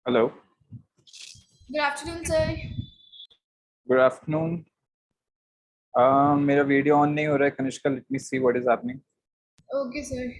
Hello. Good afternoon sir. Good afternoon. मेरा video on नहीं हो रहा है Kanishka, let me see what is happening. Okay sir.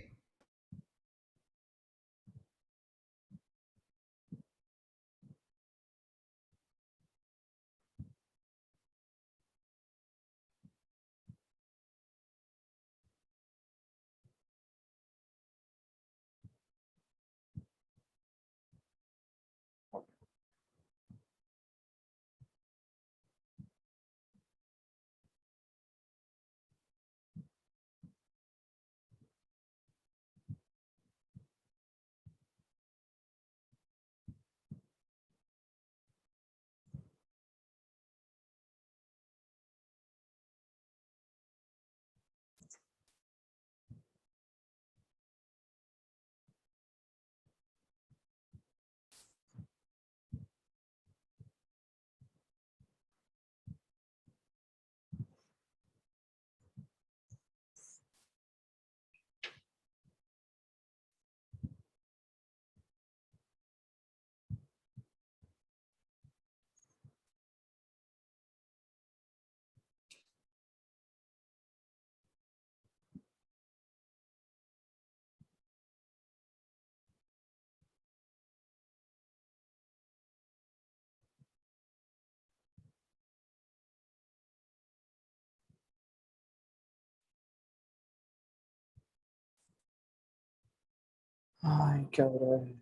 हाँ, क्या हो रहा है?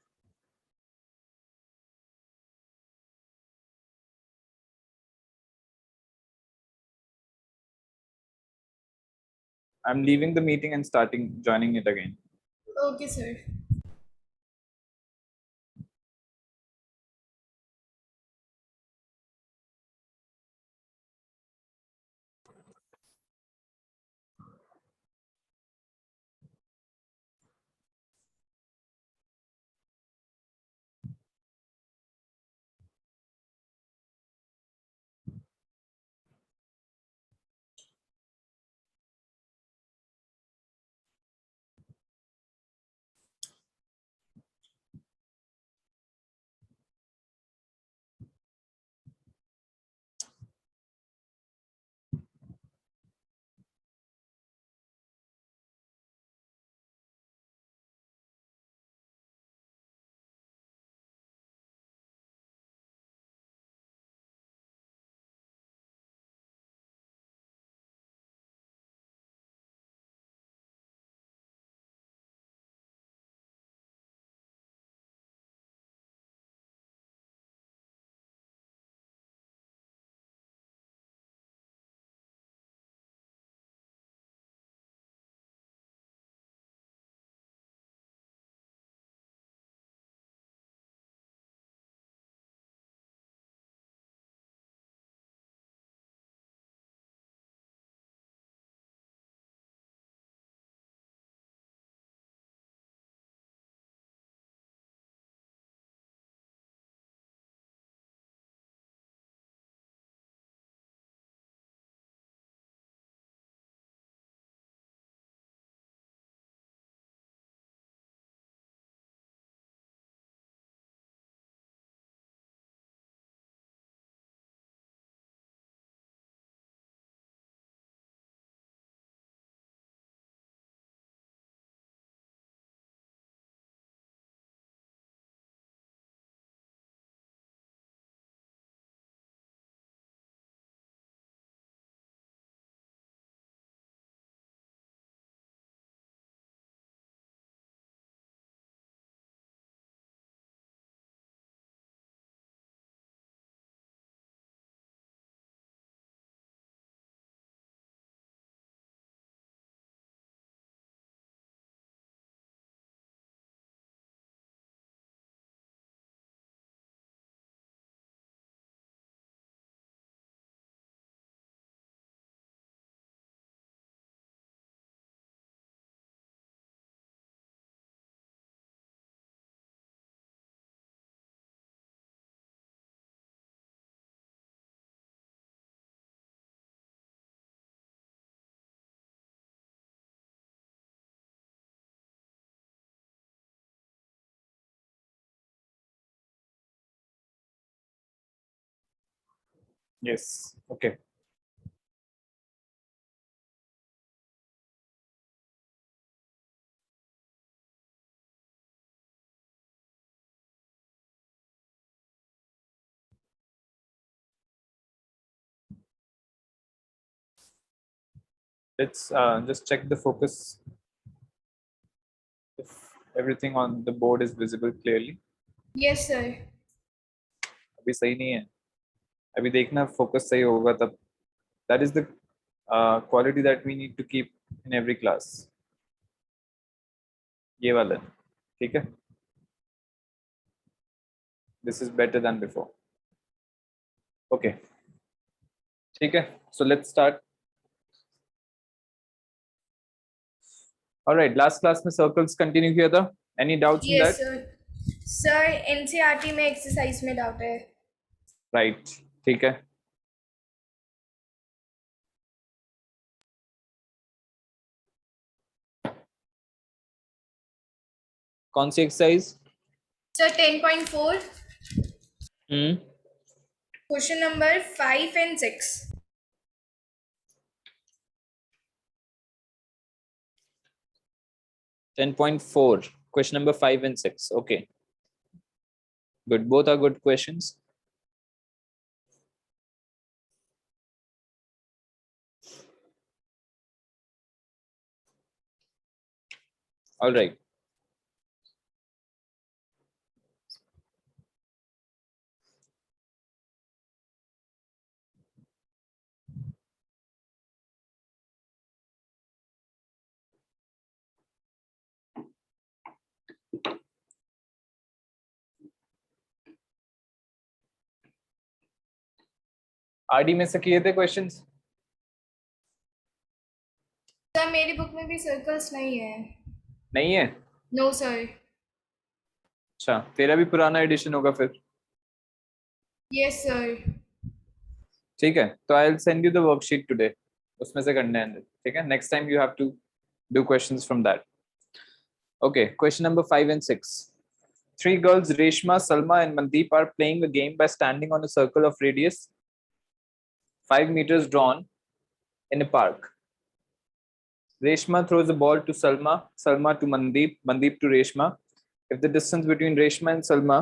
I'm leaving the meeting and starting joining it again. Okay sir. Yes. Okay. Let's just check the focus if everything on the board is visible clearly. Yes, sir. अभी सही नहीं है. अभी देखना focus सही होगा तब. That is the quality that we need to keep in every class. ये वाला. ठीक है? This is better than before. Okay. ठीक है? So let's start. All right. Last class में circles continue किया था. Any doubts in Yes, that? sir. Sir NCERT में एक्सरसाइज में डाउट है. Right. ठीक है. कौन सी exercise? Sir 10.4 hmm. Question number 5 and 6. 10.4, question number 5 and 6. Okay. Good. Both are good questions. All right. RD में से किए थे क्वेश्चंस? सर मेरी बुक में भी सर्कल्स नहीं है. नहीं है? No sir. अच्छा, तेरा भी पुराना एडिशन होगा फिर. Yes sir. ठीक है, तो I will send you the worksheet today. उसमें से करने हैं. ठीक है, next time you have to do questions from that. Okay, question number 5 and 6. Three girls, Reshma, Salma, and Mandeep, are playing a game by standing on a circle of radius 5 meters drawn in a park. Reshma throws a ball to Salma, Salma to Mandeep, Mandeep to Reshma. If the distance between Reshma and Salma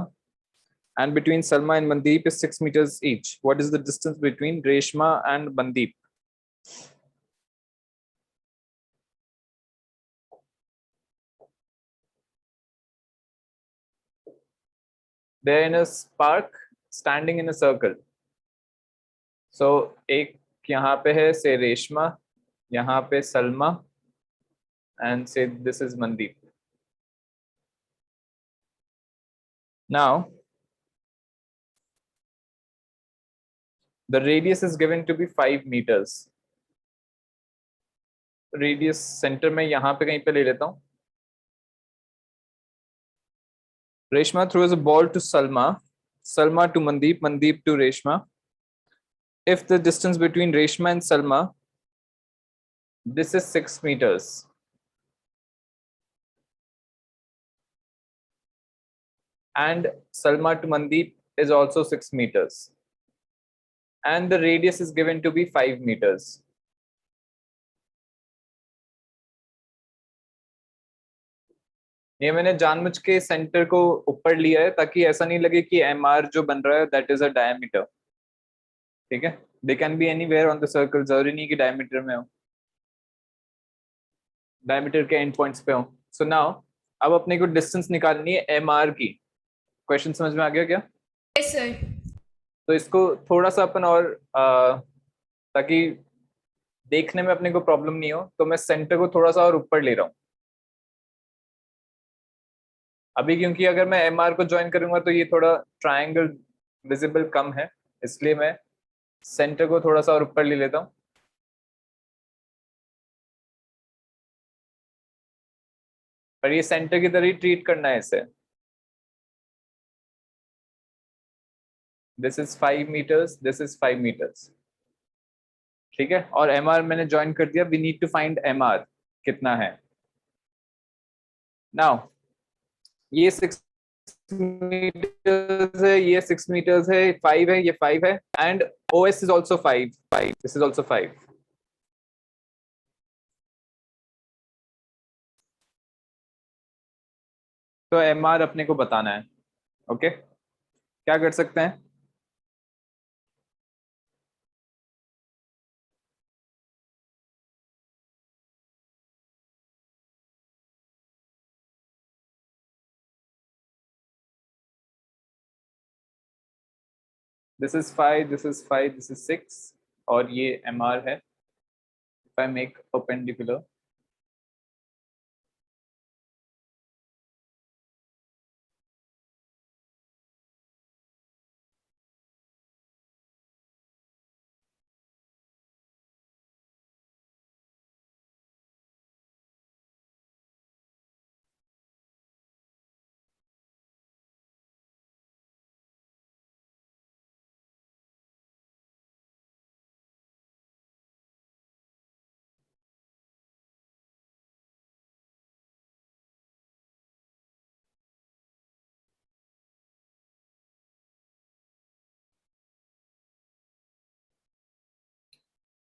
and between Salma and Mandeep is 6 meters each, what is the distance between Reshma and Mandeep? They're in a park, standing in a circle. So एक यहाँ पे है say Reshma, यहाँ पे Salma, and say this is Mandeep. Now, the radius is given to be 5 meters. Radius center में यहाँ पे कहीं पे ले लेता हूँ. Reshma throws a ball to Salma, Salma to Mandeep, Mandeep to Reshma. If the distance between Reshma and Salma, this is 6 meters. And Salma to Mandeep is also 6 meters. And the radius is given to be 5 meters. ये मैंने जानबूझ के centre को ऊपर लिया है ताकि ऐसा नहीं लगे कि MR जो बन रहा है that is a diameter. ठीक है? They can be anywhere on the circle. जरूरी नहीं कि diameter में हो. Diameter के end points पे हो. So now अब अपने को distance निकालनी है MR की. क्वेश्चन समझ में आ गया क्या? Yes sir. तो इसको थोड़ा सा अपन और ताकि देखने में अपने को प्रॉब्लम नहीं हो तो मैं सेंटर को थोड़ा सा और ऊपर ले रहा हूँ. अभी क्योंकि अगर मैं MR को ज्वाइन करूंगा तो ये थोड़ा ट्रायंगल विजिबल कम है, इसलिए मैं सेंटर को थोड़ा सा और ऊपर ले लेता हूँ. पर ये सेंटर की तरह ही ट्रीट करना है इसे. This is 5 meters, this is 5 meters. ठीक है, और MR मैंने ज्वाइन कर दिया. We need to find MR कितना है. नाउ ये 6 meters है, ये 6 meters है, 5 है, ये 5 है, and OS is also 5. This is also 5. तो MR अपने को बताना है. ओके, क्या कर सकते हैं? This is 5, this is 5, this is 6, और ये MR है. If I make perpendicular,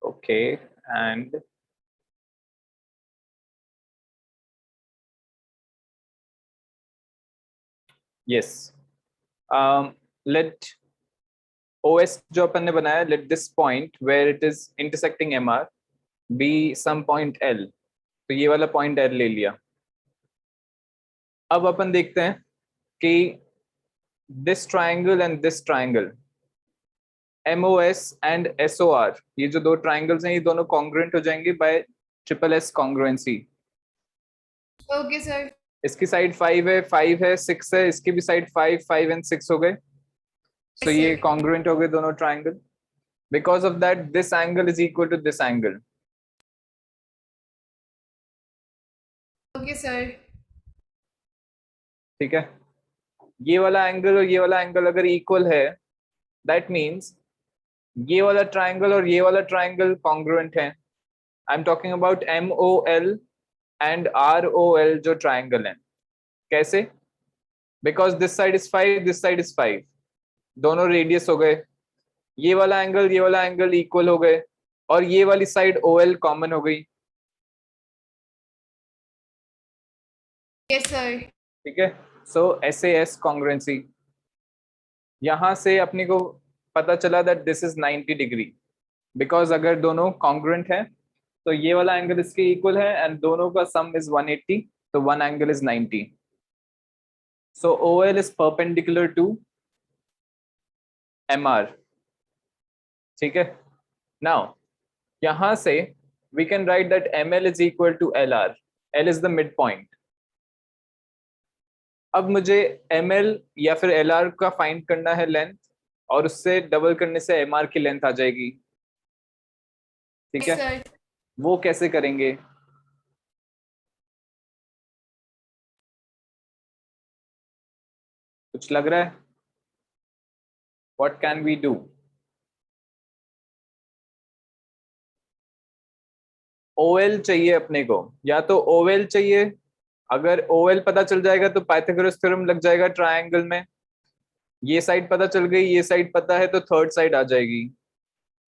okay, and yes, let OS जो अपन ने बनाया, let this point where it is intersecting MR be some point L. तो ये वाला point L ले लिया. अब अपन देखते हैं कि this triangle and this triangle, MOS and SOR, ये जो दो triangles हैं, ये दोनों congruent हो जाएंगे by triple S congruency. Okay, sir. इसकी साइड 5 है, 5 है, 6 है, इसकी भी साइड 5, 5 and 6 हो गए. So Yes, ये sir. congruent हो गए दोनों triangle. Because of that, this angle is equal to this angle. Okay, sir. ठीक है, ये वाला एंगल और ये वाला एंगल अगर इक्वल है, दैट मीन्स ये वाला ट्राइंगल और ये वाला ट्राइंगल कॉन्ग्रुएंट है. I am talking about MOL and ROL जो ट्राइंगल है. कैसे? Because this side is 5, this side is 5, दोनों रेडियस हो गए, ये वाला एंगल इक्वल हो गए, और ये वाली साइड OL कॉमन हो गई. Yes, sir. ठीक है, सो SAS कॉन्ग्रुएंसी. यहां से अपने को पता चला that this is 90 degree, because अगर दोनों कॉन्ग्रुएंट है तो ये वाला एंगल इसके इक्वल है एंड दोनों का सम इज 180, तो one angle is 90. So OL is perpendicular to MR. ठीक है, नाउ यहां से we can write that ML is equal to LR. L is the mid point. अब मुझे ML या फिर LR का फाइंड करना है लेंथ, और उससे डबल करने से MR की लेंथ आ जाएगी. ठीक Yes, है, sir. वो कैसे करेंगे? कुछ लग रहा है? What can we do? OL चाहिए अपने को, या तो OL चाहिए. अगर OL पता चल जाएगा तो पाइथागोरस थ्योरम लग जाएगा ट्रायंगल में. ये साइड पता चल गई, ये साइड पता है, तो थर्ड साइड आ जाएगी.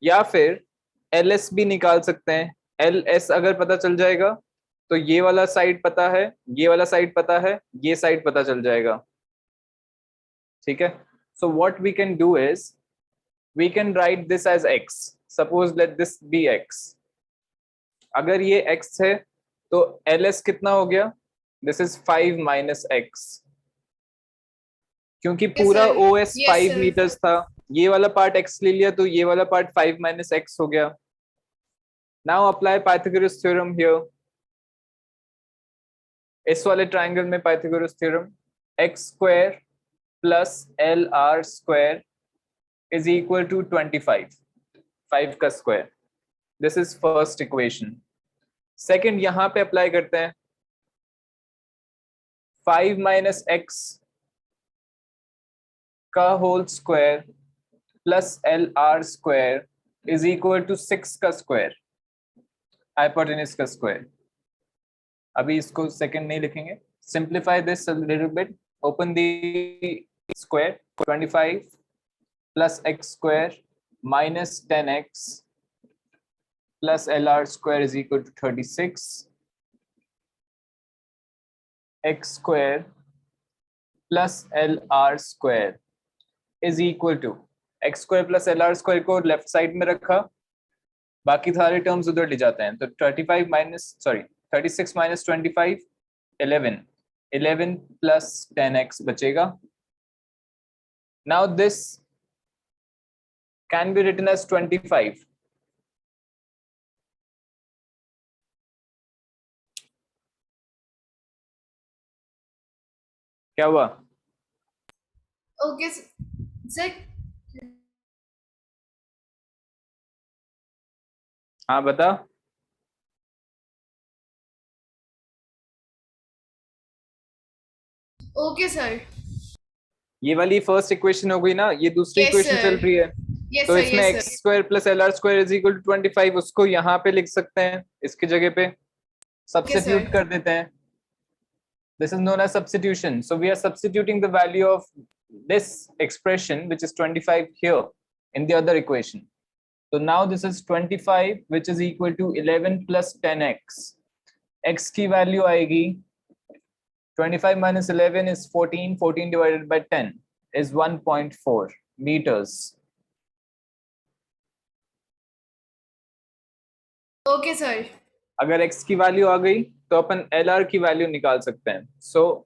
या फिर LS भी निकाल सकते हैं. LS अगर पता चल जाएगा तो ये वाला साइड पता है, ये वाला साइड पता है, ये साइड पता चल जाएगा. ठीक है, so what we can do is we can write this edge x. Suppose let this be x. अगर ये x है तो LS कितना हो गया? दिस इज 5 माइनस x, क्योंकि पूरा sir. OS Yes, 5 sir. Metres था. ये वाला पार्ट x ले लिया तो ये वाला पार्ट 5 माइनस x हो गया. Now apply Pythagoras theorem here. इस वाले ट्राइंगल में Pythagoras theorem, x square plus LR square is equal to 25, 5 का square. This is first equation. Second यहां पे अप्लाई करते हैं. 5 माइनस x का whole square plus LR square is equal to 6 का स्क्वायर, हाइपोटेन्यूज का स्क्वायर. अभी इसको सेकंड नहीं लिखेंगे. Simplify this a little bit. open the square. 25 plus x square minus 10x plus LR square is equal to 36. X square plus LR square is equal to x square plus LR square को left side में रखा, बाकी सारे terms उधर ले जाते हैं. तो 35 माइनस 36 माइनस 25 11 प्लस 10x बचेगा. Now this can be written as 25. क्या हुआ? Okay, sir. हाँ बता. Okay, sir. ये वाली फर्स्ट इक्वेशन हो गई ना, ये दूसरी Yes, इक्वेशन sir. चल रही है. Yes, तो sir. इसमें Yes, x sir. Square plus LR square is equal to 25, उसको यहाँ पे लिख सकते हैं, इसकी जगह पे सब्स्टिट्यूट कर देते हैं. This is known as substitution. So we are substituting the value of this expression, which is 25 here in the other equation. So now this is 25, which is equal to 11 plus 10x. X की value आएगी 25 minus 11 is 14. 14 divided by 10 is 1.4 meters. Okay, sir. अगर x की value आ गई तो अपन LR की value निकाल सकते हैं. So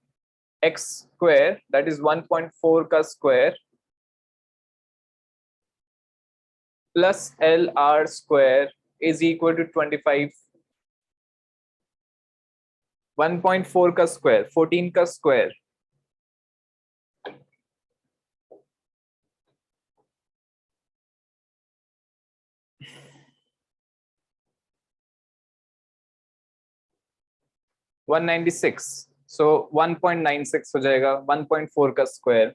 x square, that is 1.4 का square plus LR square is equal to 25. 1.4 का स्क्वायर 14 का स्क्वायर $196. So 1.96 हो जाएगा. 1.4 का square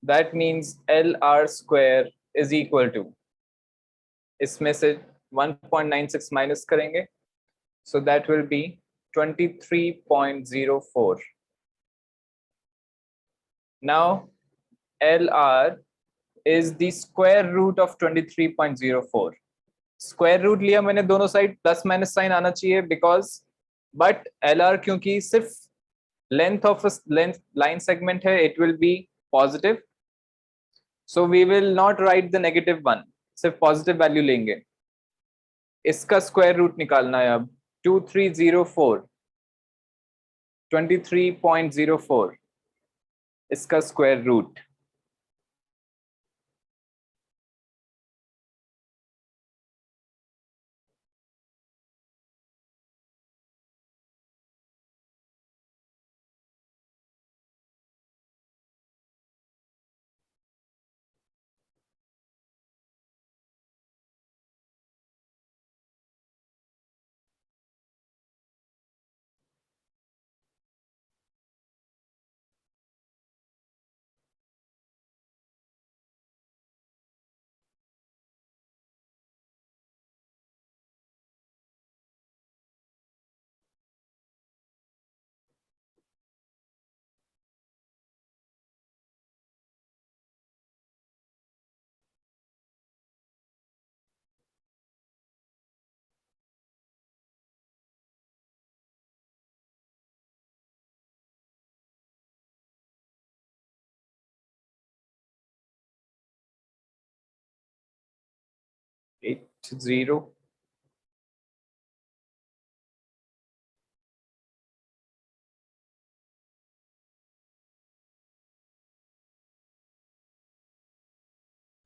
that means LR square is equal to, इसमें से 1.96 माइनस करेंगे, so that will be 23.04. Now LR is the square root of 23.04. Square root लिया मैंने, दोनों साइड प्लस माइनस साइन आना चाहिए बिकॉज, बट LR क्योंकि सिर्फ length of length line segment है, it will be positive. So we will not write the negative one, सिर्फ positive value लेंगे. इसका स्क्वायर रूट निकालना है अब. 23.04 इसका square root. Eight zero.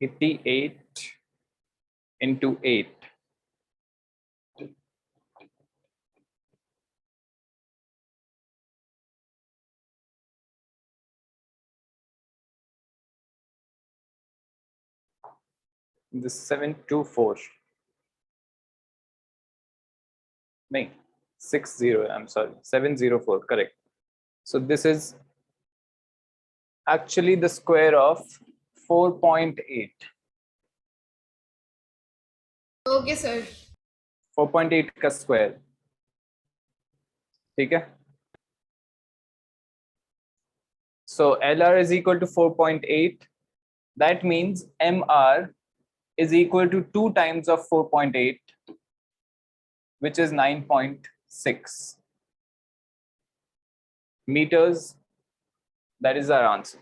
$88 into 8. This 724. No, 60. I'm sorry, 704. Correct. So this is actually the square of 4.8. Okay, sir. 4.8 का square, ठीक है। So LR is equal to 4.8. That means MR is equal to 2 times of 4.8, which is 9.6 meters. That is our answer.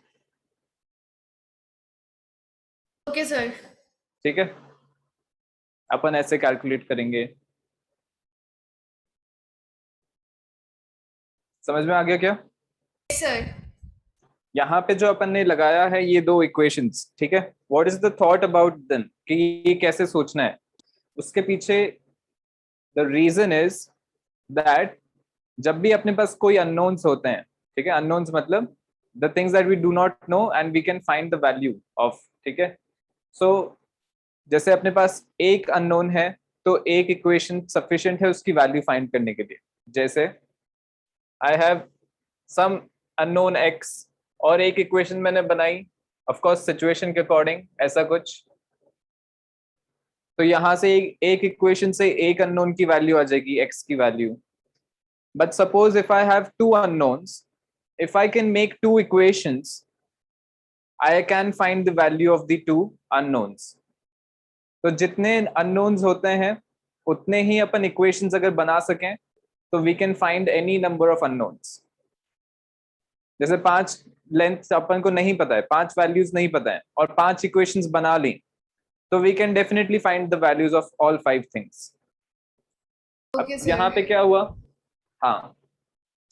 Okay, sir. ठीक है, अपन ऐसे calculate करेंगे। समझ में आ गया क्या? Yes, sir. यहाँ पे जो अपन ने लगाया है ये दो इक्वेशंस, ठीक है, what is the thought about them, कि ये कैसे सोचना है, उसके पीछे द रीजन इज दैट जब भी अपने पास कोई अननोन्स होते हैं, ठीक है, अननोन्स मतलब the things that we do not know and we can find the value of, ठीक है। सो जैसे अपने पास एक अननोन है तो एक इक्वेशन सफिशिएंट है उसकी वैल्यू फाइंड करने के लिए। जैसे I have some unknown x और एक इक्वेशन मैंने बनाई, ऑफ कोर्स सिचुएशन के अकॉर्डिंग ऐसा कुछ, तो यहां से एक इक्वेशन से एक अननोन की वैल्यू आ जाएगी x की वैल्यू। But suppose if I have two unknowns, if I can make two equations, I can find the value of the two unknowns. तो जितने unknowns होते हैं उतने ही अपन equations अगर बना सकें तो we can find any number of unknowns. जैसे 5 लेंथ अपन को नहीं पता है, 5 वैल्यूज नहीं पता है और 5 इक्वेशंस बना ली तो we can definitely find the values of all 5 things. Okay, अब sir. यहाँ पे क्या हुआ, हाँ,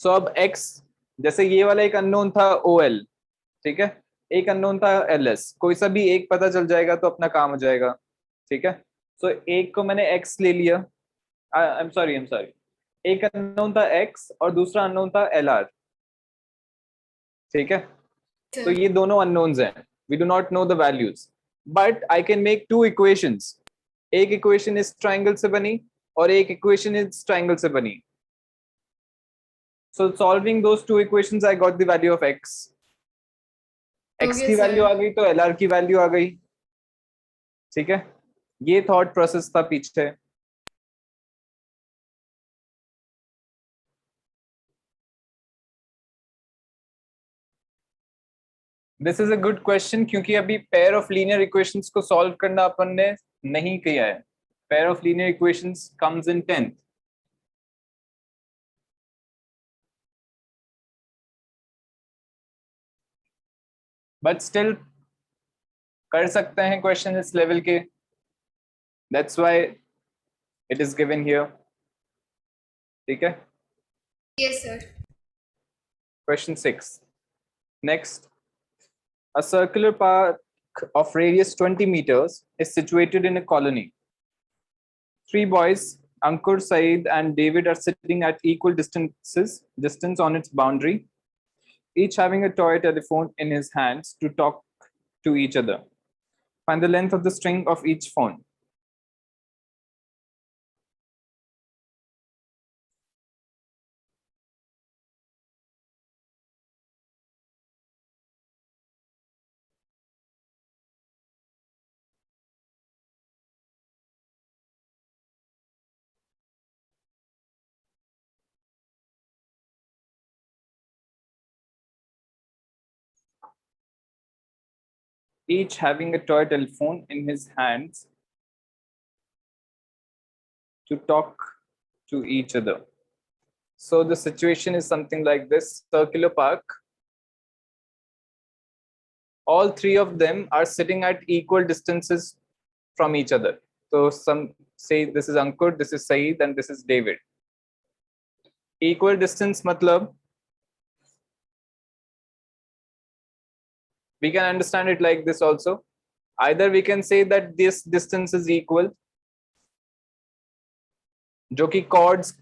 सो अब x, जैसे ये वाला एक अननोन था OL, ठीक है, एक अननोन था LS, कोई सा भी एक पता चल जाएगा तो अपना काम हो जाएगा, ठीक है। सो एक को मैंने x ले लिया, आई एम सॉरी, एक अननोन था x और दूसरा अननोन था LR, ठीक है। तो Sir. ये दोनों अननोन्स हैं, we do not know the values, but I can make two equations, एक इक्वेशन इस ट्राइंगल से बनी और एक इक्वेशन इस ट्राइंगल से बनी। So solving those two equations I got the value of x, x Okay, की वैल्यू sir. आ गई तो LR की वैल्यू आ गई, ठीक है। ये थॉट प्रोसेस था पीछे। This is a good question क्योंकि अभी पेयर ऑफ लीनियर इक्वेशंस को सॉल्व करना अपन ने नहीं किया है। Pair of linear equations comes in 10th। But still कर सकते हैं क्वेश्चन इस लेवल के, that's why it is given here, ठीक है। Yes, sir. Question 6. Next, a circular park of radius 20 meters is situated in a colony. 3 boys, Ankur, Saeed, and David, are sitting at equal distance on its boundary, each having a toy telephone in his hands to talk to each other. Find the length of the string of each phone. Each having a toy telephone in his hands to talk to each other. So the situation is something like this: circular park. All 3 of them are sitting at equal distances from each other. So some say this is Ankur, this is Saeed, and this is David. Equal distance matlab, we can understand it like this also. Either we can say that this distance is equal, जो कि chords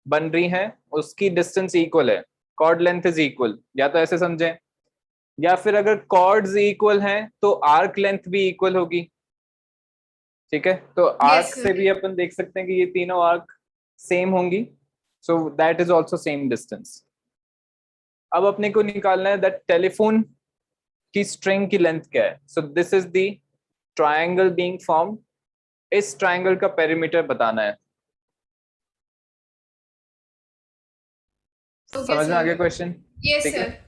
बन रही हैं उसकी distance equal है, cord length is equal, या तो ऐसे समझें, या फिर अगर कॉर्ड्स इक्वल हैं तो आर्क लेंथ भी इक्वल होगी, ठीक है। तो आर्क sir. से भी अपन देख सकते हैं कि ये तीनों आर्क सेम होंगी, so that is also same distance. अब अपने को निकालना है दैट टेलीफोन की स्ट्रिंग की लेंथ क्या है। So this is the triangle being formed, इस ट्रायंगल का पेरीमीटर बताना है, Okay, समझ में sir. आ गया क्वेश्चन? Yes, ठीक है. sir.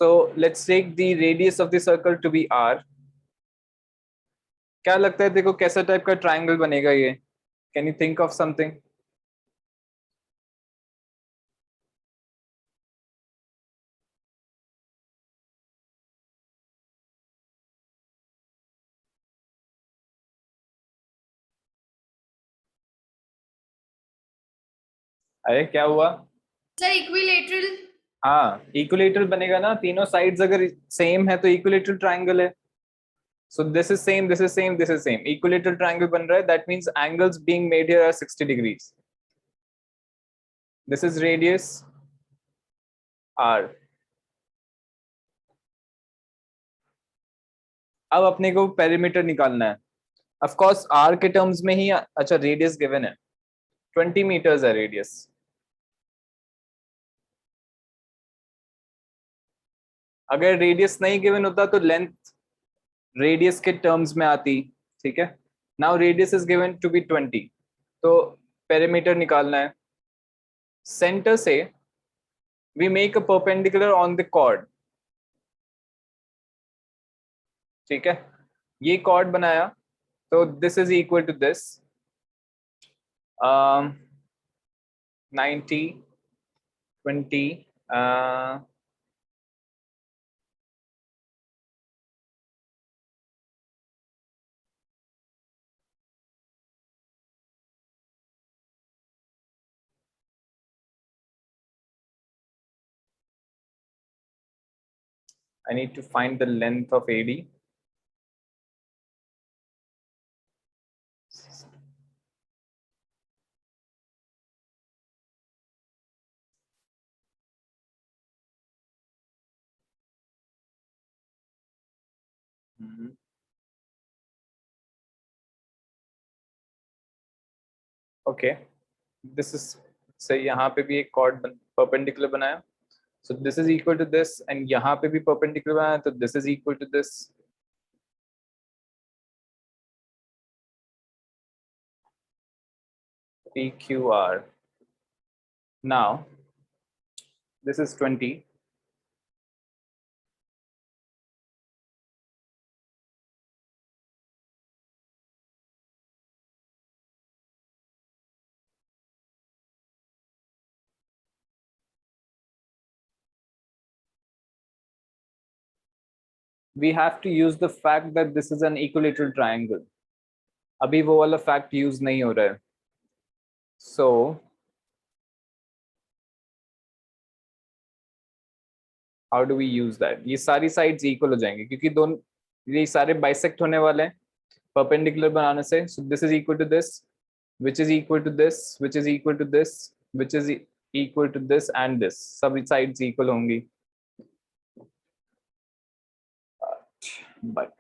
So let's take the radius of the circle to be r. क्या लगता है देखो कैसा टाइप का ट्रायंगल बनेगा ये? Can you think of something? अरे क्या हुआ? Sir, equilateral. हाँ, इक्विलेटरल बनेगा ना. तीनों साइड्स अगर सेम है तो इक्विलेटरल ट्रायंगल है. So this is same, this is same, this is same. Equilateral triangle बन रहा है. That means angles being made here are 60 degrees. This is radius r. अब अपने को पेरीमीटर निकालना है. Of course r के टर्म्स में ही. अच्छा, रेडियस गिवन है 20 मीटर्स है रेडियस. अगर रेडियस नहीं गिवन होता तो लेंथ रेडियस के टर्म्स में आती. ठीक है. Now radius is given to be 20. तो पेरीमीटर निकालना है. सेंटर से we make a perpendicular on the chord. ठीक है. ये chord बनाया तो this is equal to this. 90 20 I need to find the length of AD. Okay, this is say यहाँ पे भी एक chord perpendicular बनाया. So this is equal to this and यहाँ पे भी perpendicular बनाया तो this is equal to this. PQR. Now this is 20. We have to use the fact that this is an equilateral triangle. अभी वो वाला fact use नहीं हो रहा है. So how do we use that? ये सारी sides equal हो जाएंगे क्योंकि दोनों ये सारे bisect होने वाले हैं perpendicular बनाने से. So this is equal to this, which is equal to this, which is equal to this, which is equal to this and this. सभी sides equal होंगी. But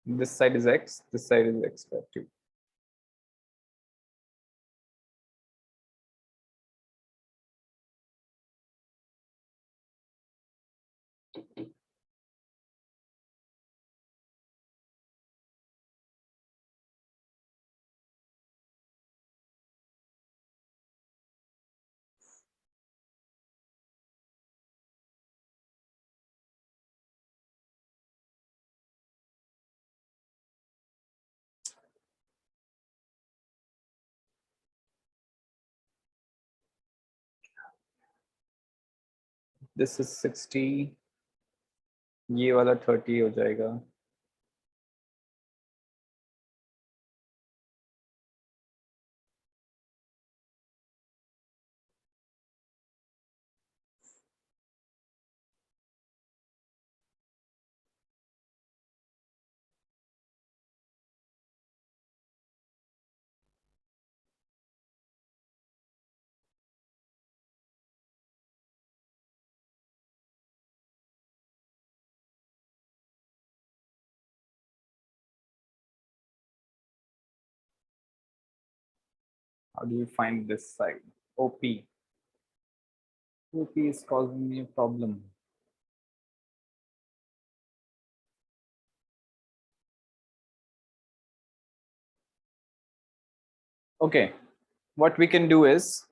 this side is x, this side is x by 2. This is 60. ये वाला 30 हो जाएगा. How do you find this side? OP. OP is causing me a problem. Okay, what we can do is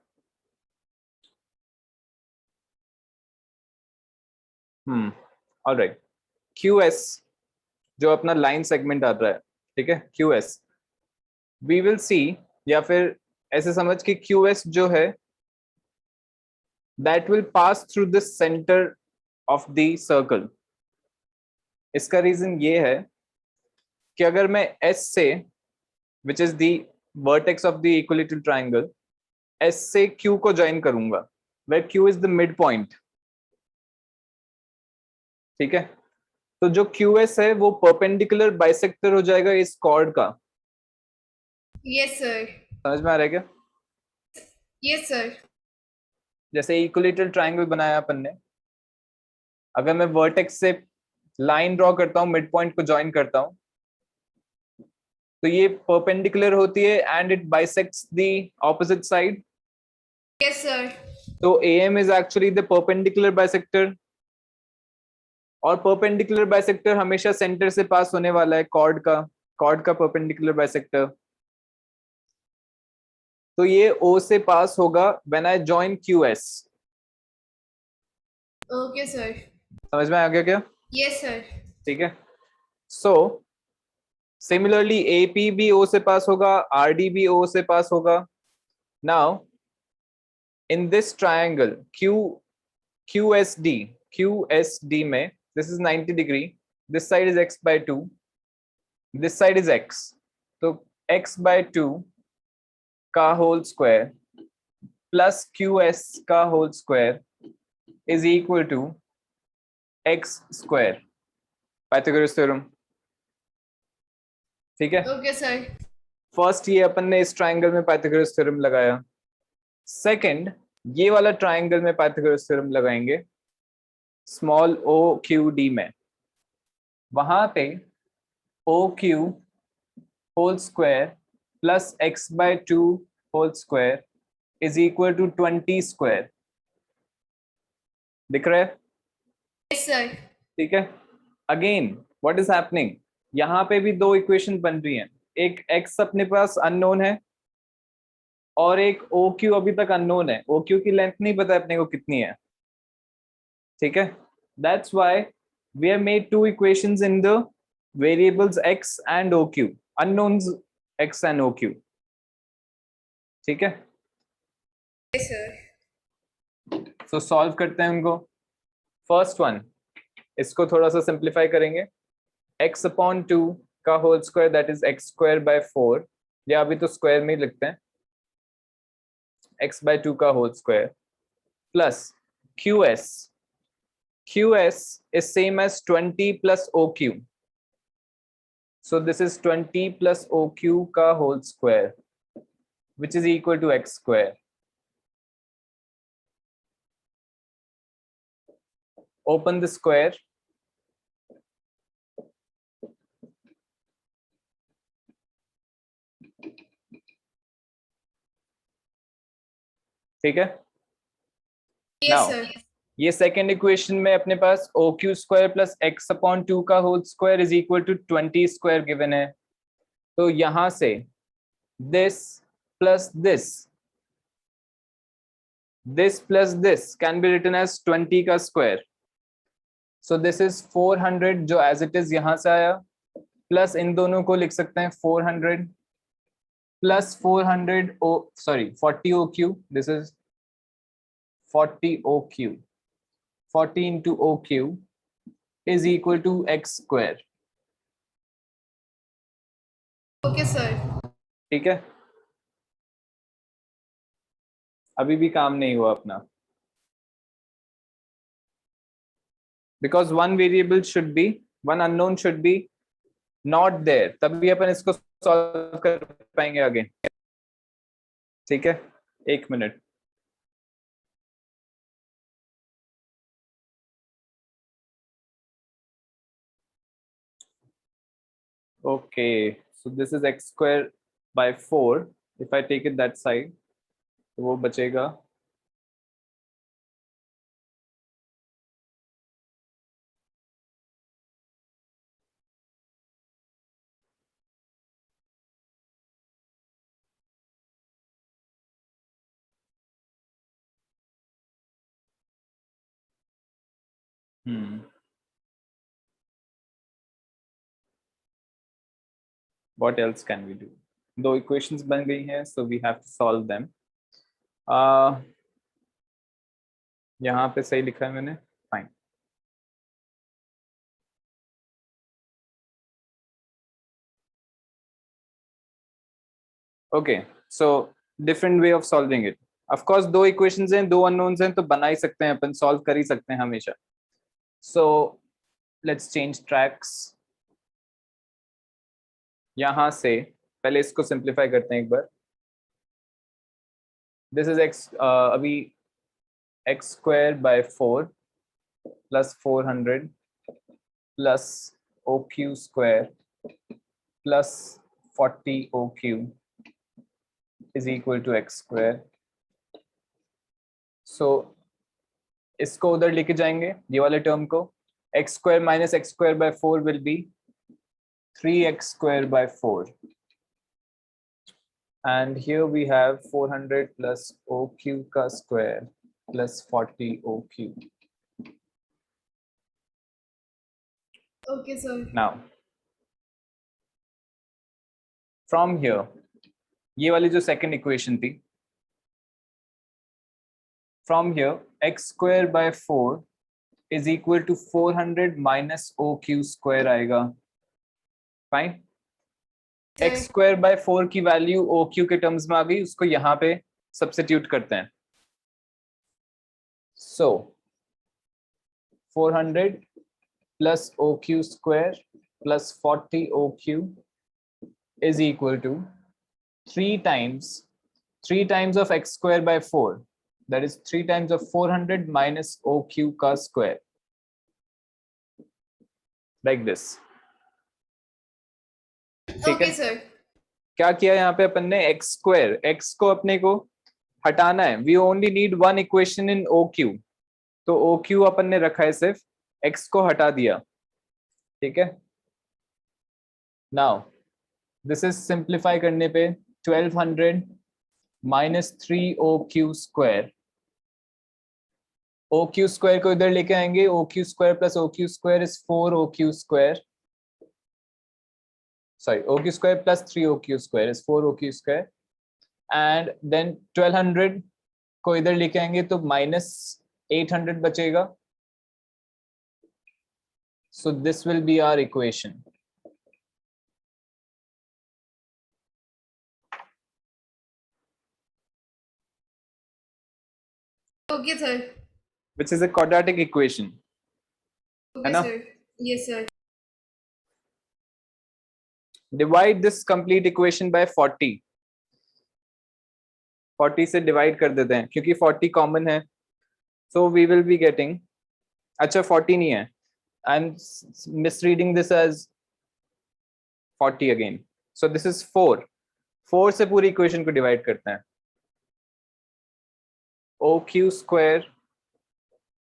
all right, QS जो अपना line segment आता है, ठीक है, QS we will see, या फिर ऐसे समझ कि QS जो है that will pass through the center of the circle. इसका रीजन ये है कि अगर मैं S से, which is the vertex of the equilateral triangle, S से Q को ज्वाइन करूंगा, where Q is the midpoint, ठीक है, तो जो QS है वो परपेंडिकुलर बाइसेक्टर हो जाएगा इस कॉर्ड का. Yes, sir. समझ में आ रहा है क्या? Yes, sir. जैसे इक्विलेटरल ट्रायंगल बनाया अपन ने, अगर मैं वर्टेक्स से लाइन ड्रॉ करता हूँ, मिड पॉइंट को ज्वाइन करता हूँ, तो ये परपेंडिकुलर होती है and it bisects the opposite side. Yes, sir. तो AM is actually the perpendicular bisector, और परपेंडिकुलर बाइसेक्टर हमेशा सेंटर से पास होने वाला है, कॉर्ड का परपेंडिकुलर बाइसेक्टर. तो ये O से पास होगा when I join QS. Okay, sir. समझ में आ गया क्या? Yes, sir. ठीक है. सो सिमिलरली AP भी O से पास होगा, RD भी O से पास होगा. Now in this triangle QSD में this is 90 degree, this side is x by 2, this side is x, तो x by 2 का होल स्क्वायर प्लस QS का whole square is equal to x square, Pythagoras theorem. ठीक है, Okay, sir. First ये अपन ने इस triangle में Pythagoras theorem लगाया. सेकंड ये वाला ट्रायंगल में पाइथागोरस थ्योरम लगाएंगे स्मॉल OQD में. वहां पे OQ whole square plus x by 2 whole square is equal to 20 square. दिख रहा है? Yes, sir. ठीक है. अगेन व्हाट इज हैपनिंग, यहाँ पे भी दो इक्वेशन बन रही हैं. एक x अपने पास अननोन है और एक OQ अभी तक अननोन है. OQ की लेंथ नहीं पता अपने को कितनी है. ठीक है, that's why we have made two equations in the variables x and OQ, unknowns x and OQ. ठीक है, Yes, sir. सो सॉल्व करते हैं उनको. फर्स्ट वन, इसको थोड़ा सा सिंप्लीफाई करेंगे. x अपॉन 2 का whole square that is x square by 4, या अभी तो स्क्वायर में ही लिखते हैं, x बाय 2 का whole square plus QS is same as 20 plus OQ, so this is 20 plus OQ का whole square which is equal to x square. Open the square. ठीक है. Yes, Now, sir. ये second equation में अपने पास OQ square plus x upon 2 का whole square is equal to 20 square given है. तो यहां से this plus this can be written as 20 का स्क्वायर. So this is 400 जो as it is यहां से आया, प्लस इन दोनों को लिख सकते हैं 400 plus 40 OQ, this is 40 OQ, 40 into OQ is equal to x square. Okay, sir. ठीक है, अभी भी काम नहीं हुआ अपना, because one variable should be, one unknown should be not there, तभी अपन इसको सॉल्व कर पाएंगे आगे. ठीक है, एक मिनट. Okay, so this is x square by 4 if I take it that side तो वो बचेगा what else can we do? दो इक्वेशंस बन गई हैं, so we have to solve them. यहाँ पे सही लिखा है मैंने, fine. Okay, so different way of solving it. Of course दो इक्वेशंस हैं, दो अननोन्स हैं, तो बना ही सकते हैं अपन, सॉल्व कर ही सकते हैं हमेशा. So let's change tracks. यहां से पहले इसको सिंप्लीफाई करते हैं एक बार. दिस इज एक्स, अभी x square by 4 plus 400 plus O Q square plus 40 O Q is equal to x square. So इसको उधर लेके जाएंगे, ये वाले टर्म को. X square minus x square by 4 will be 3x square by 4, and here we have 400 plus OQ ka square plus 40 OQ. Okay, sir. Now from here, ये वाली जो second equation थी, from here x square by 4 is equal to 400 minus OQ square आएगा. Fine. X square by 4 की वैल्यू O Q के terms में आ गई, उसको यहाँ पे सब्स्टिट्यूट करते हैं. So 400 plus O Q square plus 40 O Q is equal to 3 times of x square by 4, that is 3 times of 400 minus o q का square, like this. Okay, sir. क्या किया यहाँ पे अपन ने, एक्स स्क्वायर, एक्स को अपने को हटाना है. We only need one equation in O Q, तो ओ क्यू अपन ने रखा है, सिर्फ एक्स को हटा दिया. ठीक है. नाउ दिस इज सिंप्लीफाई करने पे 1200 minus 3 O Q square. O Q square को इधर लेके आएंगे, O Q square plus O Q square is 4 O Q square. Sorry, OQ square plus 3OQ square is 4OQ square, and then 1200 को इधर लेके आएंगे तो minus 800 बचेगा. So this will be our equation. Okay, sir. Which is a quadratic equation. Okay, ना? sir. Yes, sir. Divide this complete equation by 40. 40 से divide कर देते हैं क्योंकि 40 common है. So we will be getting, अच्छा 40 नहीं है, I'm misreading this as 40 again. So this is 4. 4 से पूरी equation को divide करते हैं. OQ square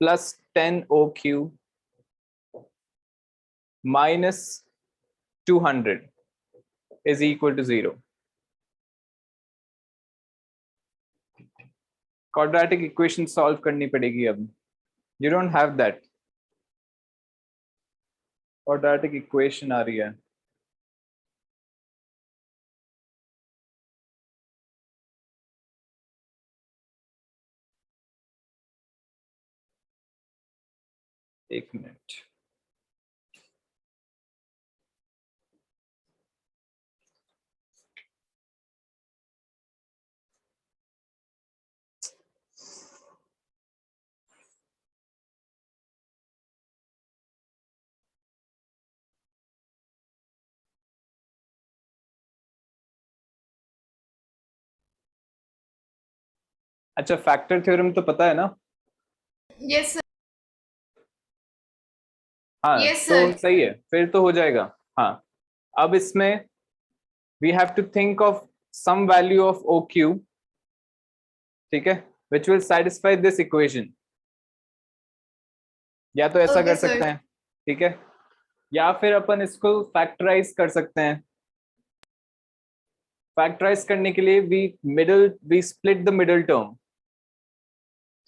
plus 10 OQ minus 200 is equal to 0. Quadratic equation solve करनी पड़ेगी अब. You don't have that. Quadratic equation आ रही है. एक मिनट. अच्छा फैक्टर थ्योरम तो पता है ना? Yes, sir. हाँ Yes, तो sir. सही है, फिर तो हो जाएगा. हाँ अब इसमें we have to think of some value of OQ, ठीक है, which will satisfy this equation. या तो ऐसा Okay, कर sir. सकते हैं, ठीक है, या फिर अपन इसको फैक्टराइज कर सकते हैं. फैक्टराइज करने के लिए we split the middle term,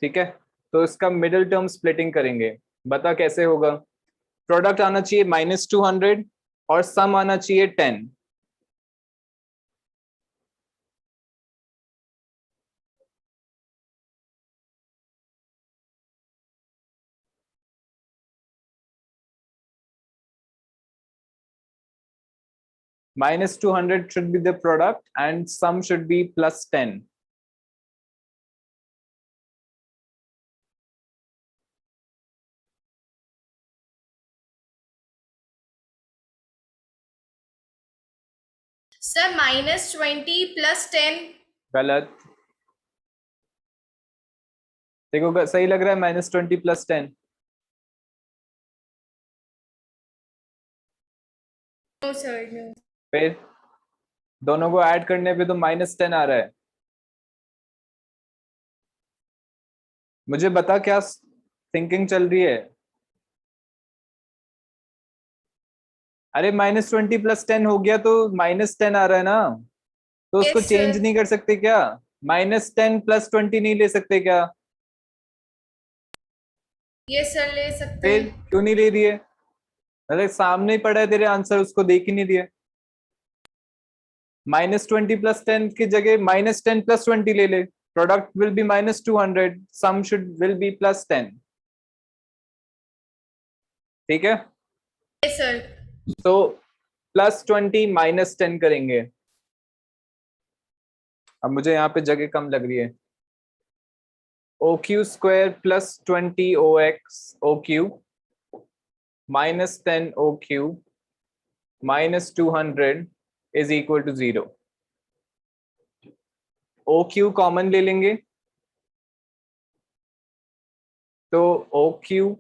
ठीक है, तो इसका मिडिल टर्म स्प्लिटिंग करेंगे. बता कैसे होगा. प्रोडक्ट आना चाहिए -200 और सम आना चाहिए 10. -200 should be the product and sum should be +10. Sir, -20 + 10. गलत. देखो सही लग रहा है -20 + 10. No, sir, no. फिर दोनों को ऐड करने पे तो -10 आ रहा है. मुझे बता क्या थिंकिंग चल रही है. अरे -20 + 10 हो गया तो -10 आ रहा है ना, तो उसको Yes, चेंज sir. नहीं कर सकते क्या. -10 + 20 नहीं ले सकते क्या. Yes, sir, ले सकते फिर हैं. क्यों नहीं ले रही है. अरे सामने ही पड़ा है तेरे आंसर, उसको देख ही नहीं दिया. -20 + 10 की जगह -10 + 20 ले ले. Product will be -200, sum will be +10. ठीक है, Yes, sir. तो +20 -10 करेंगे. अब मुझे यहाँ पे जगह कम लग रही है. OQ square +20 OX OQ -10 OQ -200 is equal to 0. OQ common ले लेंगे तो OQ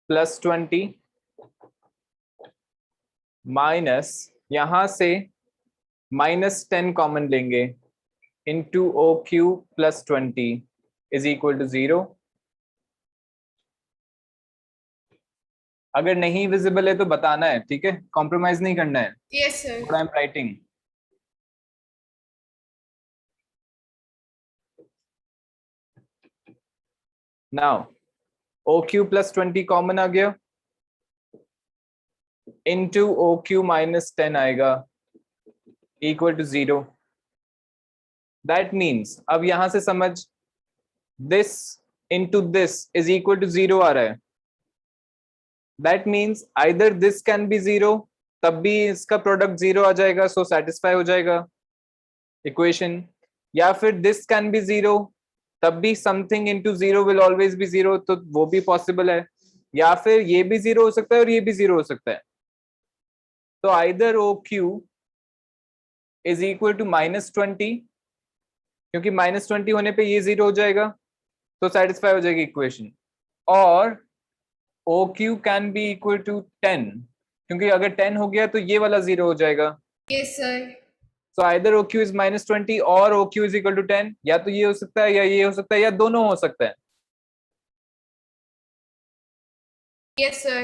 +20 माइनस यहां से -10 कॉमन लेंगे into OQ +20 is equal to 0. अगर नहीं विजिबल है तो बताना है, ठीक है, कॉम्प्रोमाइज नहीं करना है. Yes, sir. What I'm writing. Now OQ +20 common आ गया into OQ -10 आएगा इक्वल टू 0. दैट मीन्स अब यहां से समझ, this into this is equal to 0 आ रहा है. That means either this can be 0, तब भी इसका प्रोडक्ट 0 आ जाएगा, सो सेटिस्फाई हो जाएगा इक्वेशन, या फिर दिस कैन बी 0, तब भी something into 0 will always be 0, तो वो भी पॉसिबल है, या फिर ये भी 0 हो सकता है और ये भी 0 हो सकता है. तो either OQ is equal to -20, क्योंकि -20 होने पे ये 0 हो जाएगा तो सेटिस्फाई हो जाएगी इक्वेशन, और OQ can be equal to 10, क्योंकि अगर 10 हो गया तो ये वाला 0 हो जाएगा. Yes, sir. So either OQ is -20 और OQ is equal to 10, या तो ये हो सकता है या ये हो सकता है या दोनों हो सकता है. Yes, sir.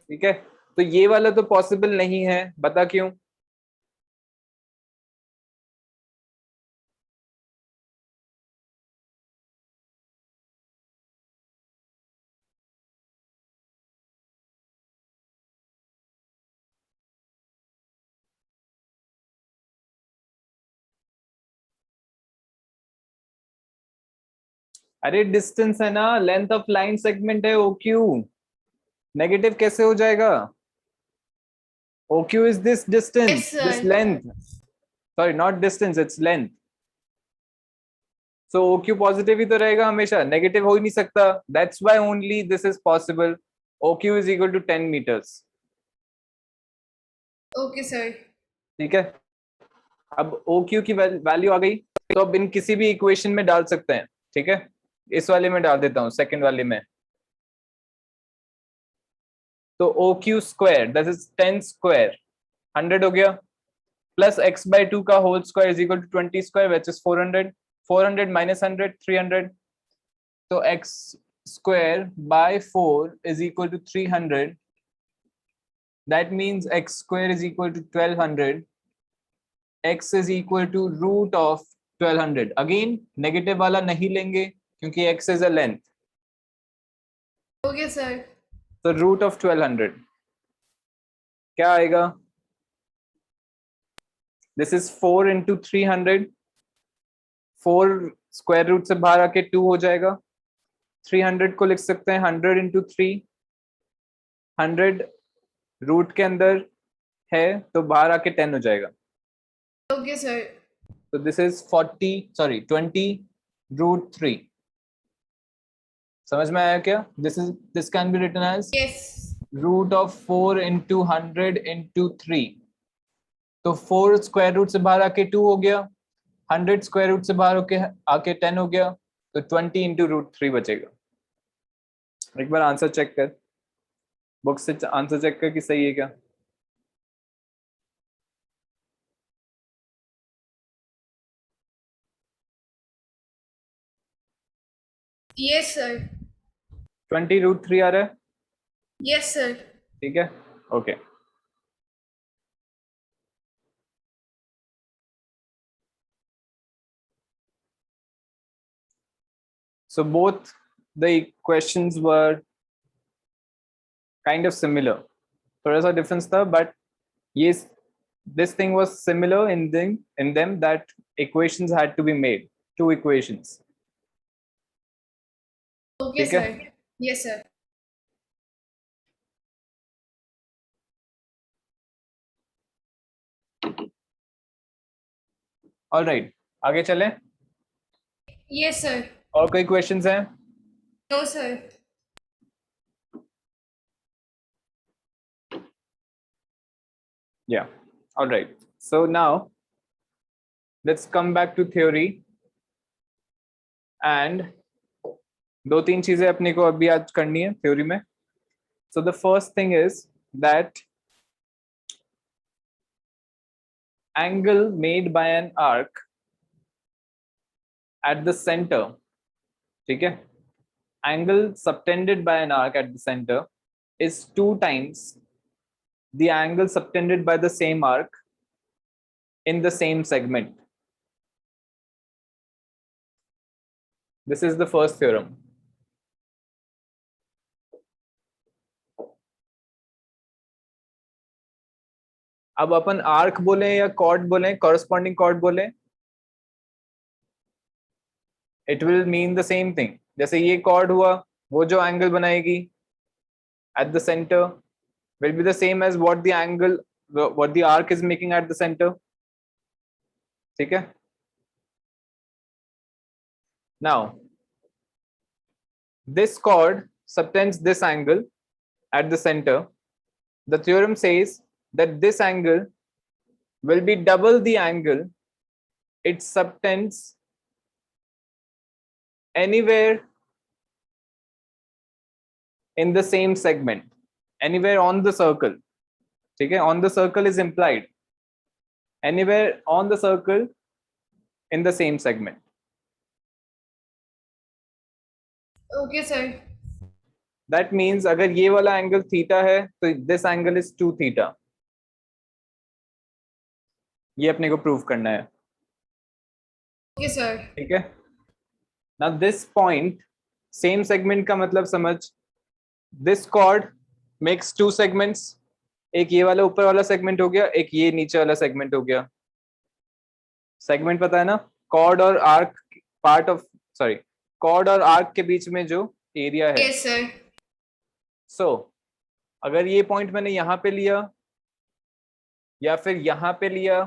ठीक है, तो ये वाला तो पॉसिबल नहीं है, बता क्यों. अरे डिस्टेंस है ना, लेंथ ऑफ लाइन सेगमेंट है OQ, नेगेटिव कैसे हो जाएगा. OQ is this distance, Yes, sir. this length. Sorry, not distance, it's length. So OQ positive ही तो रहेगा हमेशा, नेगेटिव हो ही नहीं सकता. That's why only this is possible. OQ is equal to 10 meters. Okay, sir. ठीक है, अब OQ की वैल्यू आ गई, तो अब इन किसी भी इक्वेशन में डाल सकते हैं. ठीक है, इस वाले में डाल देता हूं, सेकंड वाले में. तो OQ square that is 10 square 100 हो गया, plus x by 2 का whole square is equal to 20 square, which is 400. 400 minus 100, 300. So x square by 4 is equal to 300. That means x square is equal to 1200. X is equal to root of 1200. Again, negative वाला नहीं लेंगे क्योंकि x is a length. Okay, sir. So root of 1200 क्या आएगा? This is 4 into 300. 4 square root से बाहर आके 2 हो जाएगा. 300 को लिख सकते हैं 100 into 3. 100 रूट के अंदर है तो बाहर आके 10 हो जाएगा. Okay, sir. So this is 20 root 3. समझ में आया क्या? This can be written as Yes. root of 4 into 100 into 3. तो 4 स्क्वायर रूट से बाहर आके 2 हो गया. 100 स्क्वायर रूट से बाहर आके 10 हो गया. तो 20 into root 3 बचेगा. एक बार आंसर चेक कर, बुक से आंसर चेक कर कि सही है क्या. Yes, sir. 20 root 3 आ रहा है. Yes, sir. ठीक है, okay. So both the questions were kind of similar. थोड़ा सा difference था, but yes, this thing was similar in them that equations had to be made, 2 equations. Okay, ठीक है? sir. Yes, sir. All right, आगे चलें. Yes, sir. और कोई questions हैं? No, sir. Yeah. All right. So now let's come back to theory. And दो तीन चीजें अपने को अभी आज करनी है थ्योरी में. So the first thing is that angle made by an arc at the center, ठीक है, angle subtended by an arc at the center is 2 times the angle subtended by the same arc in the same segment. This is the first theorem. अब अपन arc बोले या cord बोले, corresponding cord बोले, it will mean the same thing. जैसे ये cord हुआ, वो जो एंगल बनाएगी at the center will be the same as what the arc is making at the center. ठीक है? Now this chord subtends this angle at the center. The theorem says that this angle will be double the angle it subtends anywhere in the same segment, anywhere on the circle. ठीक है? On the circle is implied. Anywhere on the circle in the same segment. Okay, sir. That means अगर ये वाला angle theta है तो this angle is 2 theta. ये अपने को प्रूव करना है. Okay, sir. ठीक है? Now this point, same segment का मतलब समझ, this chord makes 2 segments. एक ये वाला ऊपर वाला सेगमेंट हो गया, एक ये नीचे वाला सेगमेंट हो गया. सेगमेंट पता है ना? कॉर्ड और आर्क कॉर्ड और आर्क के बीच में जो एरिया है. Yes, sir. So अगर ये पॉइंट मैंने यहां पे लिया या फिर यहां पे लिया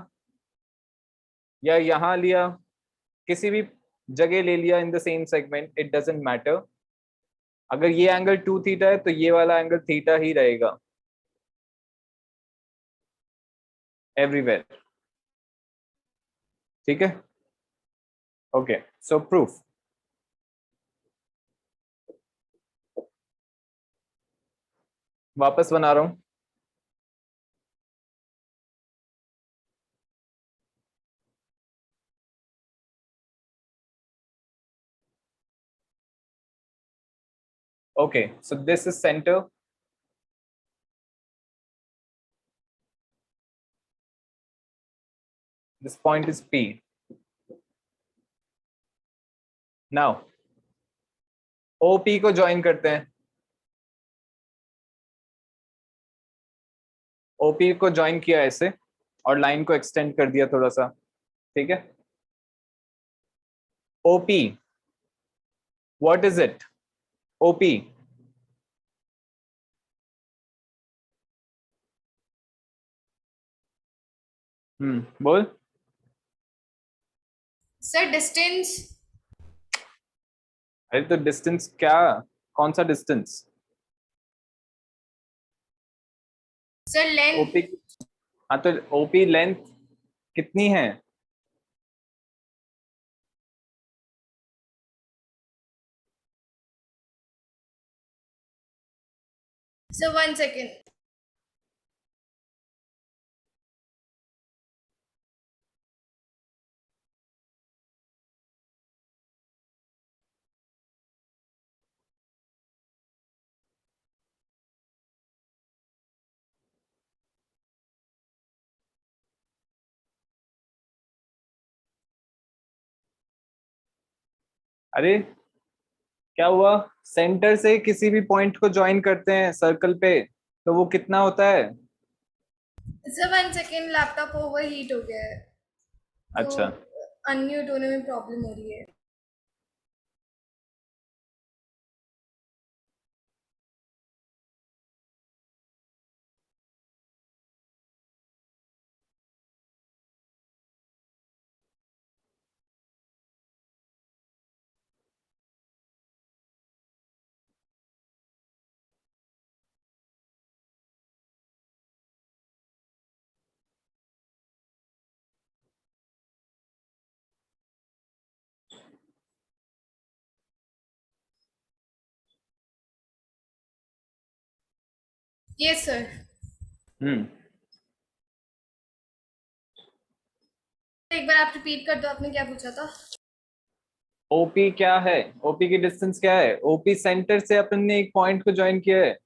या यहां लिया, किसी भी जगह ले लिया in the same segment, it doesn't matter. अगर ये एंगल 2 थीटा है तो ये वाला एंगल थीटा ही रहेगा एवरीवेयर. ठीक है? ओके, सो प्रूफ. वापस बना रहा हूं. Okay, so this is center. This point is P. Now, OP को join करते हैं. OP को join किया ऐसे और line को extend कर दिया थोड़ा सा. ठीक है? OP. What is it? OP. बोल. Sir, distance. अरे तो distance क्या? कौन सा distance? Sir, length. OP. हाँ तो OP length कितनी है? Sir, 1 second. अरे क्या हुआ? सेंटर से किसी भी पॉइंट को ज्वाइन करते हैं सर्कल पे, तो वो कितना होता है? Sir, 1 second. लैपटॉप ओवरहीट हो गया है. अच्छा. अनम्यूट होने में प्रॉब्लम हो रही है. Yes, sir. एक बार आप रिपीट कर दो, आपने क्या पूछा था? ओपी क्या है? ओपी की डिस्टेंस क्या है? ओपी सेंटर से अपन ने एक पॉइंट को ज्वाइन किया है.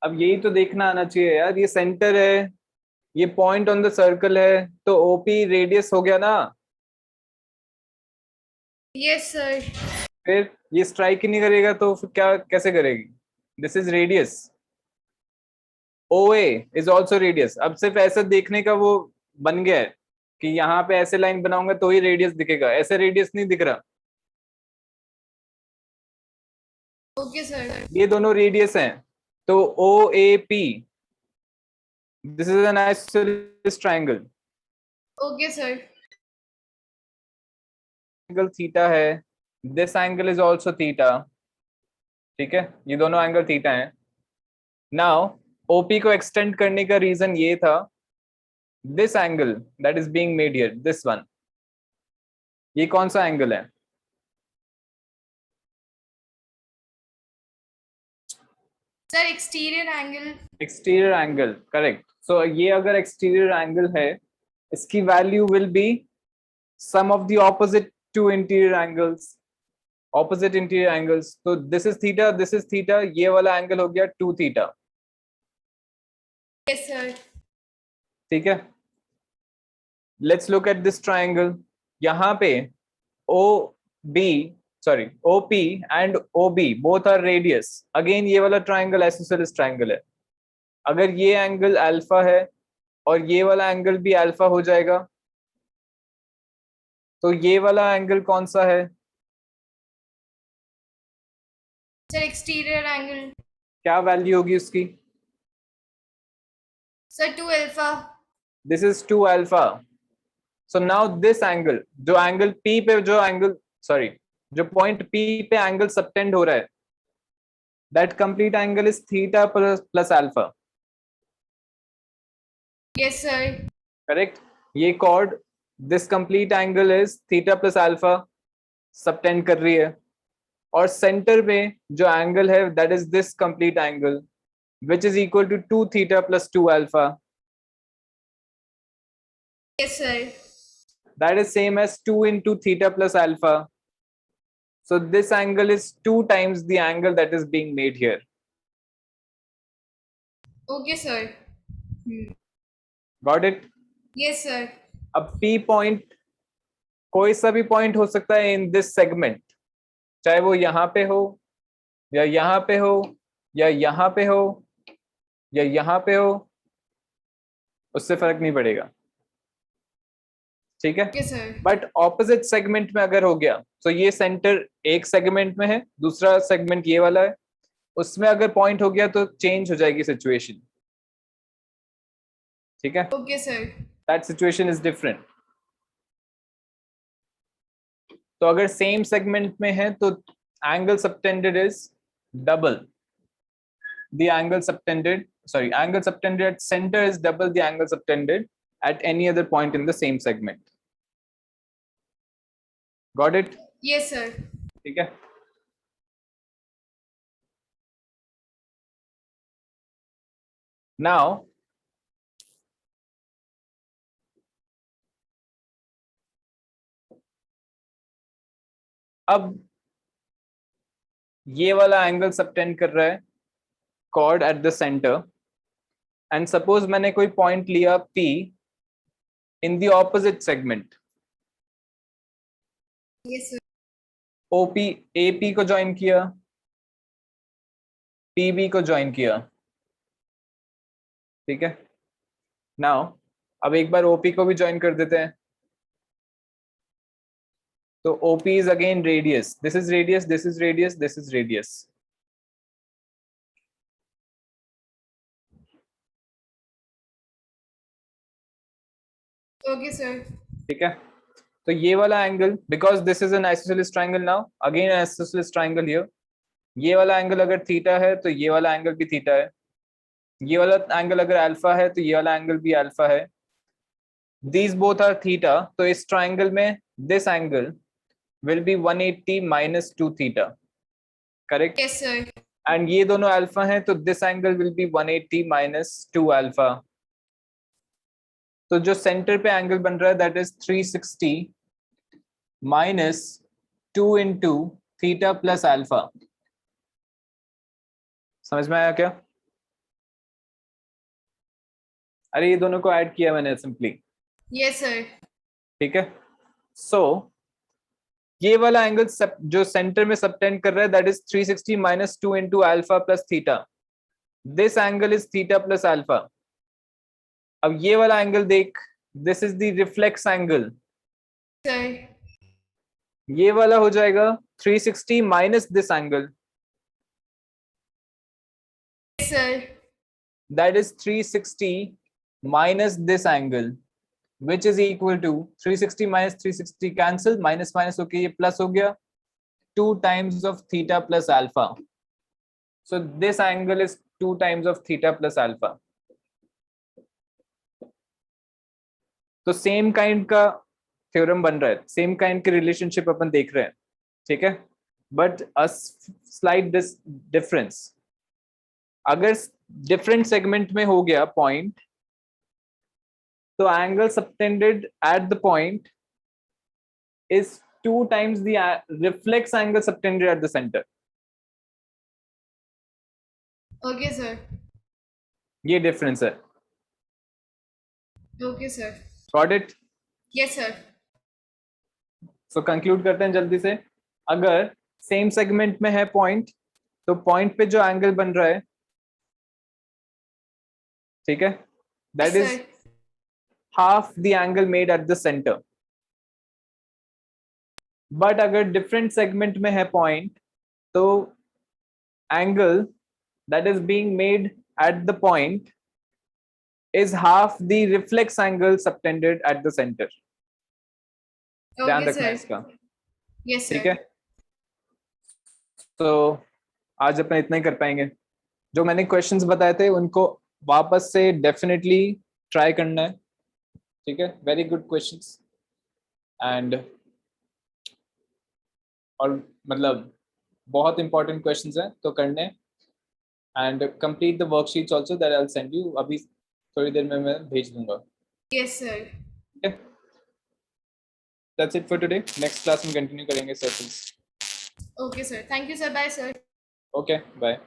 अब यही तो देखना आना चाहिए यार. ये सेंटर है, ये पॉइंट ऑन द सर्कल है, तो ओपी रेडियस हो गया ना. Yes, sir. फिर ये स्ट्राइक ही नहीं करेगा तो फिर क्या कैसे करेगी? This is radius. ओए इज ऑल्सो रेडियस. अब सिर्फ ऐसा देखने का वो बन गया है कि यहाँ पे ऐसे लाइन बनाऊंगा तो ही रेडियस दिखेगा, ऐसे रेडियस नहीं दिख रहा. Okay, sir. ये दोनों रेडियस हैं. तो O A P, this is an isosceles triangle. Okay, sir. Angle theta है. This angle is also theta. ठीक है, ये दोनों एंगल थीटा हैं. नाउ ओपी को एक्सटेंड करने का रीजन ये था, this angle that is being made here, this one. ये कौन सा एंगल है? Sir, exterior angle. Exterior angle. Correct. So ये अगर एक्सटीरियर एंगल है, इसकी value will be sum of the opposite to interior angles. Opposite interior angles. तो this is theta, this is theta, ये वाला एंगल हो गया 2 थीटा. Yes, sir. ठीक है. Let's look at this triangle. यहाँ पे O B, sorry OP and OB both are radius. Again ये वाला ट्राइंगल आइसोसेलेस ट्राइंगल है. अगर ये एंगल अल्फा है और ये वाला एंगल भी अल्फा हो जाएगा, तो ये वाला एंगल कौन सा है? Sir, exterior angle. क्या वैल्यू होगी उसकी? Sir, 2 alpha. This is 2 alpha. So now this angle, जो एंगल P पे, जो एंगल, सॉरी, जो पॉइंट P पे एंगल सबटेंड हो रहा है, that complete angle is theta plus alpha. Yes, sir. Correct. ये chord, this complete angle is theta plus alpha, subtend कर रही है. और सेंटर में जो एंगल है that is this complete angle which is equal to 2 theta plus 2 alpha. Yes, sir. That is same as 2 into theta plus alpha. So this angle is 2 times the angle that is being made here. Okay, sir. Got it? Yes, sir. अब P point कोई सा भी point हो सकता है in this segment, चाहे वो यहाँ पे हो या यहाँ पे हो या यहाँ पे हो या यहाँ पे हो, उससे फर्क नहीं पड़ेगा, ठीक है। Okay, sir. But opposite segment में अगर हो गया, तो ये सेंटर एक सेगमेंट में है, दूसरा सेगमेंट ये वाला है, उसमें अगर पॉइंट हो गया तो चेंज हो जाएगी सिचुएशन, ठीक है। Okay, sir. That situation is different. तो अगर सेम सेगमेंट में है तो angle subtended is double the angle subtended, sorry, angle subtended at center is double the angle subtended at any other point in the same segment. Got it? Yes, sir. ठीक है। Now अब ये वाला angle subtend कर रहा है chord at the center, and suppose मैंने कोई पॉइंट लिया P in the opposite segment, Yes, sir. OP AP को ज्वाइन किया, PB को ज्वाइन किया, ठीक है। नाउ अब एक बार OP को भी ज्वाइन कर देते हैं, तो OP is again radius, this is radius, this is radius, this is radius, Okay, sir. ठीक है। तो ये वाला angle, because this is an isosceles triangle, now again isosceles triangle here, ये वाला एंगल अगर थीटा है तो ये वाला एंगल भी थीटा है, ये वाला एंगल अगर अल्फा है तो ये वाला एंगल भी अल्फा है, दीज बोथ आर थीटा, तो इस ट्रायंगल में this angle will be 180 minus 2 theta, correct. Yes, sir. And ये दोनों अल्फा हैं, तो this angle will be 180 minus 2 alpha. तो जो सेंटर पे एंगल बन रहा है that is 360 minus 2 into theta plus alpha। समझ में आया क्या? अरे ये दोनों को ऐड किया मैंने सिंपली, Yes, sir. ठीक है। सो ये वाला एंगल जो सेंटर में सबटेंड कर रहा है that is 360 minus 2 into alpha plus theta, this angle is theta plus alpha. अब ये वाला एंगल देख, this is the reflex angle, Sir. ये वाला हो जाएगा 360 minus this angle, Yes, sir. that is 360 minus this angle, which is equal to 360 minus 360 cancel, minus minus okay, ये plus हो गया, 2 times of theta plus alpha. So this angle is 2 times of theta plus alpha. तो same kind का theorem बन रहा है, same kind के relationship अपन देख रहे हैं, ठीक है। बट अ स्लाइट डिफरेंस, अगर डिफरेंट सेगमेंट में हो गया पॉइंट, तो angle subtended at the point is 2 times the reflex angle subtended at the center. Okay, sir. ये डिफरेंस है। Okay, sir. Got it? Yes, sir. So conclude करते हैं जल्दी से। अगर सेम सेगमेंट में है पॉइंट, तो पॉइंट पे जो एंगल बन रहा है, ठीक है, that Yes, is sir. half the angle made at the center. But अगर डिफरेंट सेगमेंट में है पॉइंट, तो angle that is being made at the point is half the reflex angle subtended at the center. ध्यान Okay, रखना sir. इसका, Yes, ठीक sir. है। तो आज अपन इतना ही कर पाएंगे। जो मैंने क्वेश्चंस बताए थे उनको वापस से डेफिनेटली ट्राई करना है, ठीक है। वेरी गुड क्वेश्चंस, एंड और मतलब बहुत इंपॉर्टेंट क्वेश्चंस हैं तो करने, and complete the worksheets also that I will send you, अभी थोड़ी देर में मैं भेज दूंगा। Yes, sir. Okay. That's it for today. Next class में continue करेंगे sessions. Okay, sir. Thank you, sir. Bye, sir. Okay, bye.